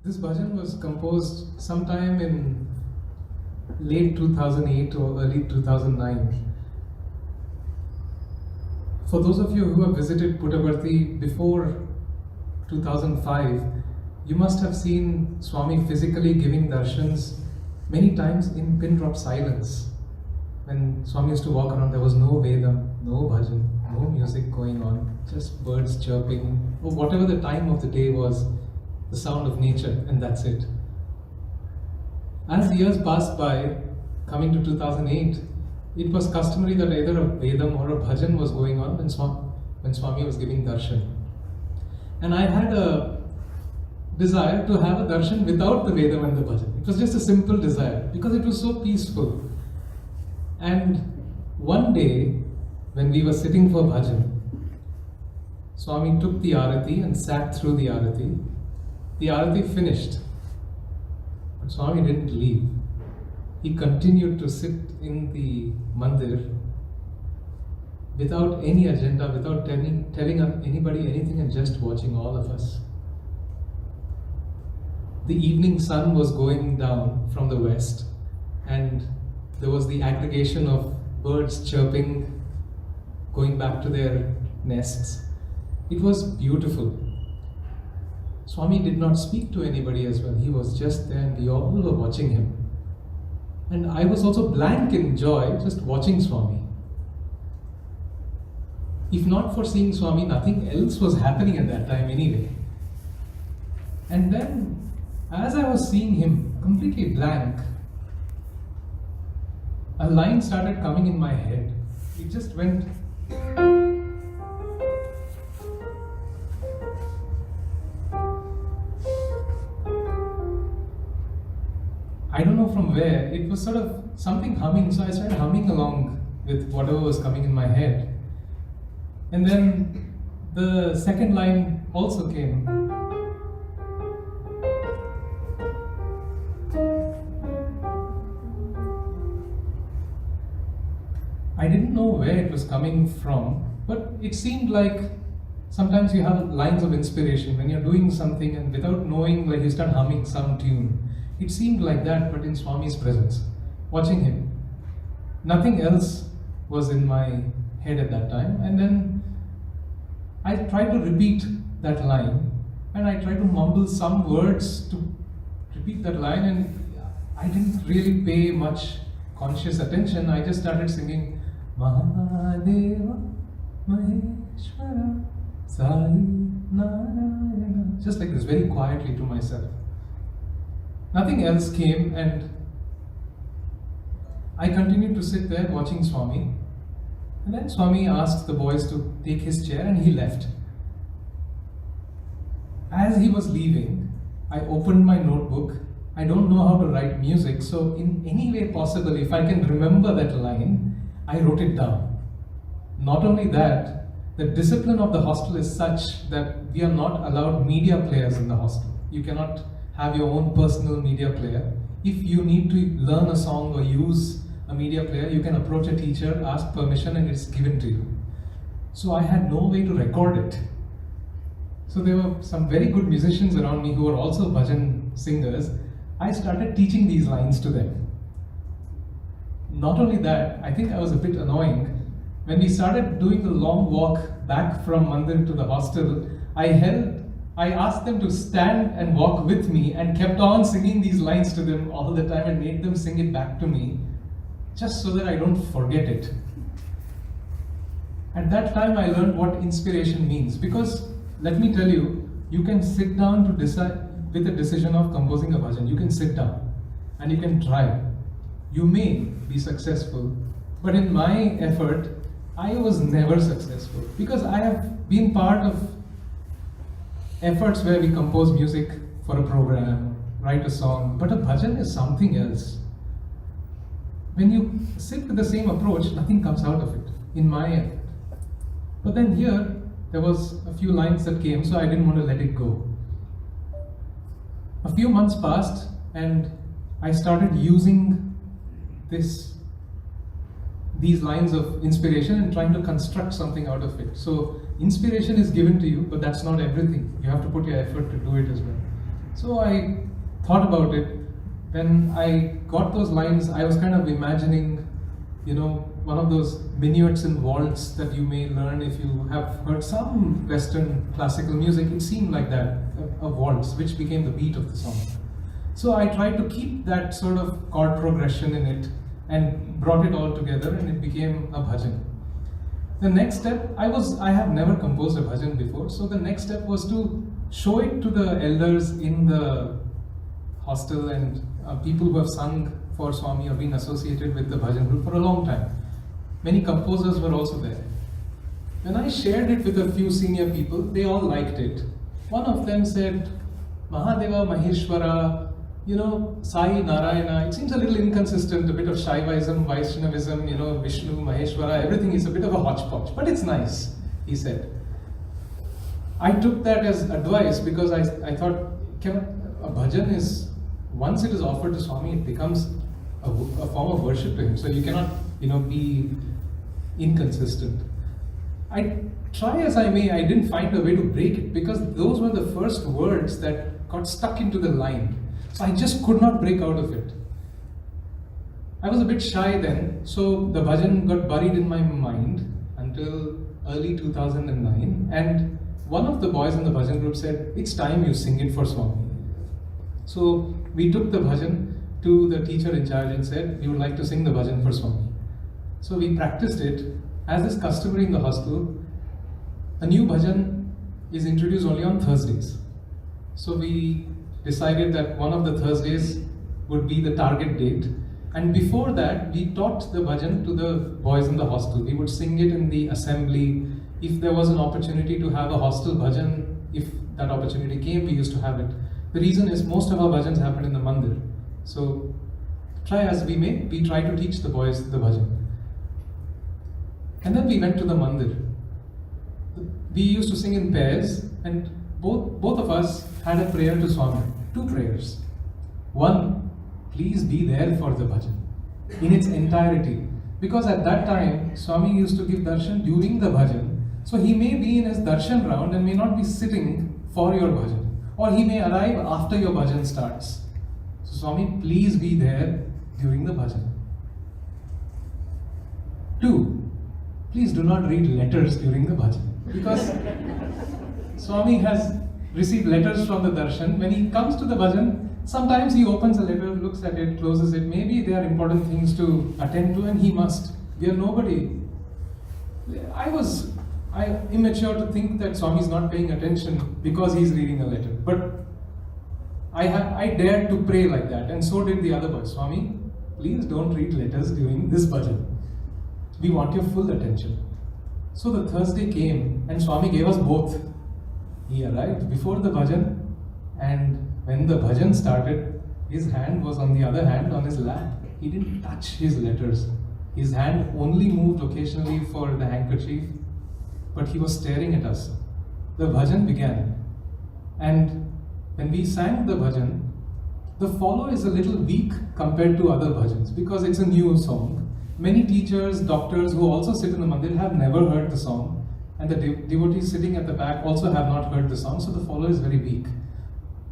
This bhajan was composed sometime in late 2008 or early 2009. For those of you who have visited Puttaparthi before 2005, you must have seen Swami physically giving darshans many times in pin drop silence. When Swami used to walk around, there was no Vedam, no bhajan, no music going on, just birds chirping, or whatever the time of the day was, the sound of nature, and that's it. As the years passed by, coming to 2008, it was customary that either a Vedam or a bhajan was going on when Swami was giving darshan. And I had a desire to have a darshan without the Vedam and the bhajan. It was just a simple desire because it was so peaceful. And one day, when we were sitting for bhajan, Swami took the arati and sat through the arati. The Arati finished, but Swami didn't leave. He continued to sit in the mandir without any agenda, without telling anybody anything, and just watching all of us. The evening sun was going down from the west, and there was the aggregation of birds chirping, going back to their nests. It was beautiful. Swami did not speak to anybody as well. He was just there, and we all were watching him. And I was also blank in joy just watching Swami. If not for seeing Swami, nothing else was happening at that time anyway. And then, as I was seeing him completely blank, a line started coming in my head. It just went. I don't know from where. It was sort of something humming, so I started humming along with whatever was coming in my head. And then the second line also came. I didn't know where it was coming from, but it seemed like sometimes you have lines of inspiration when you're doing something and without knowing, like you start humming some tune. It seemed like that, but in Swami's presence, watching him. Nothing else was in my head at that time. And then I tried to repeat that line, and I tried to mumble some words to repeat that line, and I didn't really pay much conscious attention. I just started singing Mahadeva Maheshwara Sai Narayana, just like this, very quietly to myself. Nothing else came, and I continued to sit there watching Swami. And then Swami asked the boys to take his chair, and he left. As he was leaving, I opened my notebook. I don't know how to write music, so in any way possible, if I can remember that line, I wrote it down. Not only that, the discipline of the hostel is such that we are not allowed media players in the hostel. You cannot have your own personal media player. If you need to learn a song or use a media player, you can approach a teacher, ask permission, and it's given to you. So I had no way to record it. So there were some very good musicians around me who were also bhajan singers. I started teaching these lines to them. Not only that, I think I was a bit annoying. When we started doing the long walk back from Mandir to the hostel, I asked them to stand and walk with me, and kept on singing these lines to them all the time and made them sing it back to me, just so that I don't forget it. At that time, I learned what inspiration means, because let me tell you, you can sit down to decide with the decision of composing a bhajan. You can sit down and you can try. You may be successful, but in my effort, I was never successful, because I have been part of efforts where we compose music for a program, write a song, but a bhajan is something else. When you sit with the same approach, nothing comes out of it, in my effort. But then here, there was a few lines that came, so I didn't want to let it go. A few months passed, and I started using these lines of inspiration and trying to construct something out of it. So inspiration is given to you, but that's not everything. You have to put your effort to do it as well. So I thought about it. When I got those lines, I was kind of imagining, one of those minuets and waltz that you may learn if you have heard some Western classical music. It seemed like that, a waltz, which became the beat of the song. So I tried to keep that sort of chord progression in it and brought it all together, and it became a bhajan. The next step, I have never composed a bhajan before, so the next step was to show it to the elders in the hostel and people who have sung for Swami or been associated with the bhajan group for a long time. Many composers were also there. When I shared it with a few senior people, they all liked it. One of them said, Mahadeva Maheshwara, Sai Narayana, it seems a little inconsistent, a bit of Shaivism, Vaishnavism, Vishnu, Maheshwara, everything is a bit of a hodgepodge, but it's nice, he said. I took that as advice because I thought, a bhajan is, once it is offered to Swami, it becomes a form of worship to him. So you cannot, be inconsistent. I try as I may, I didn't find a way to break it because those were the first words that got stuck into the line. So I just could not break out of it. I was a bit shy then, so the bhajan got buried in my mind until early 2009, and one of the boys in the bhajan group said, "It's time you sing it for Swami." So we took the bhajan to the teacher in charge and said, "We would like to sing the bhajan for Swami." So we practiced it. As is customary in the hostel, a new bhajan is introduced only on Thursdays. So we decided that one of the Thursdays would be the target date. And before that, we taught the bhajan to the boys in the hostel. We would sing it in the assembly. If there was an opportunity to have a hostel bhajan, if that opportunity came, we used to have it. The reason is most of our bhajans happen in the mandir. So try as we may, we try to teach the boys the bhajan. And then we went to the mandir. We used to sing in pairs, and both of us had a prayer to Swami. 2 prayers. One, please be there for the bhajan in its entirety. Because at that time, Swami used to give darshan during the bhajan. So he may be in his darshan round and may not be sitting for your bhajan. Or he may arrive after your bhajan starts. So Swami, please be there during the bhajan. 2, please do not read letters during the bhajan. Because Swami has received letters from the darshan. When he comes to the bhajan, sometimes he opens a letter, looks at it, closes it. Maybe there are important things to attend to and he must. We are nobody. I immature to think that Swami is not paying attention because he is reading a letter. But I dared to pray like that, and so did the other boy. Swami, please don't read letters during this bhajan. We want your full attention. So the Thursday came and Swami gave us both. He arrived before the bhajan, and when the bhajan started, his hand was on the other hand on his lap. He didn't touch his letters. His hand only moved occasionally for the handkerchief, but he was staring at us. The bhajan began, and when we sang the bhajan, the follow is a little weak compared to other bhajans because it's a new song. Many teachers, doctors who also sit in the mandir have never heard the song, and the devotees sitting at the back also have not heard the song, so the follow is very weak.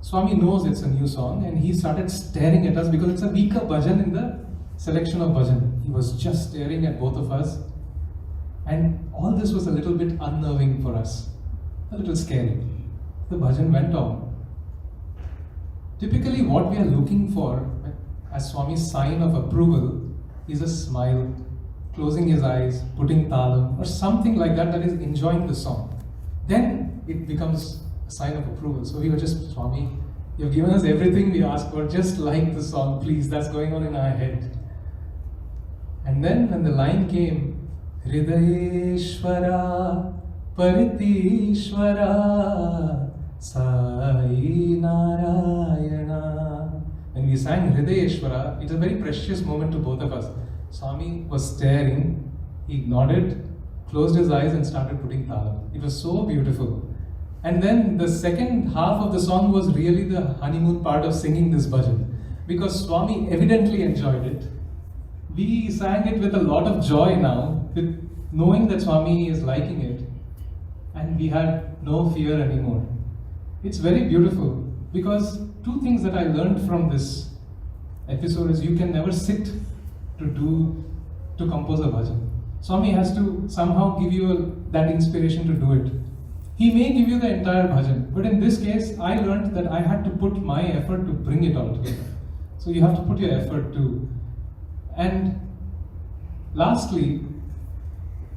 Swami knows it's a new song, and he started staring at us because it's a weaker bhajan in the selection of bhajan. He was just staring at both of us, and all this was a little bit unnerving for us, a little scary. The bhajan went on. Typically what we are looking for as Swami's sign of approval is a smile, closing his eyes, putting talam, or something like that is enjoying the song. Then it becomes a sign of approval. So we were just, Swami, you've given us everything we asked for, just like the song, please, that's going on in our head. And then when the line came, Hridayeshwara, Paritishwara, Sai Narayana. When we sang Hridayeshwara, it's a very precious moment to both of us. Swami was staring, he nodded, closed his eyes and started putting talam. It was so beautiful. And then the second half of the song was really the honeymoon part of singing this bhajan. Because Swami evidently enjoyed it. We sang it with a lot of joy now, with knowing that Swami is liking it. And we had no fear anymore. It's very beautiful because 2 things that I learned from this episode is you can never sit to compose a bhajan. Swami has to somehow give you that inspiration to do it. He may give you the entire bhajan, but in this case, I learned that I had to put my effort to bring it all together. So you have to put your effort too. And lastly,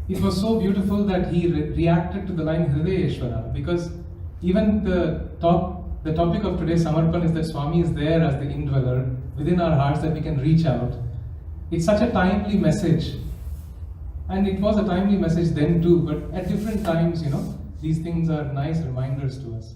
it was so beautiful that he reacted to the line Hridayeshwara, because even the topic of today's Samarpan is that Swami is there as the indweller within our hearts that we can reach out. It's such a timely message. And it was a timely message then too, but at different times, these things are nice reminders to us.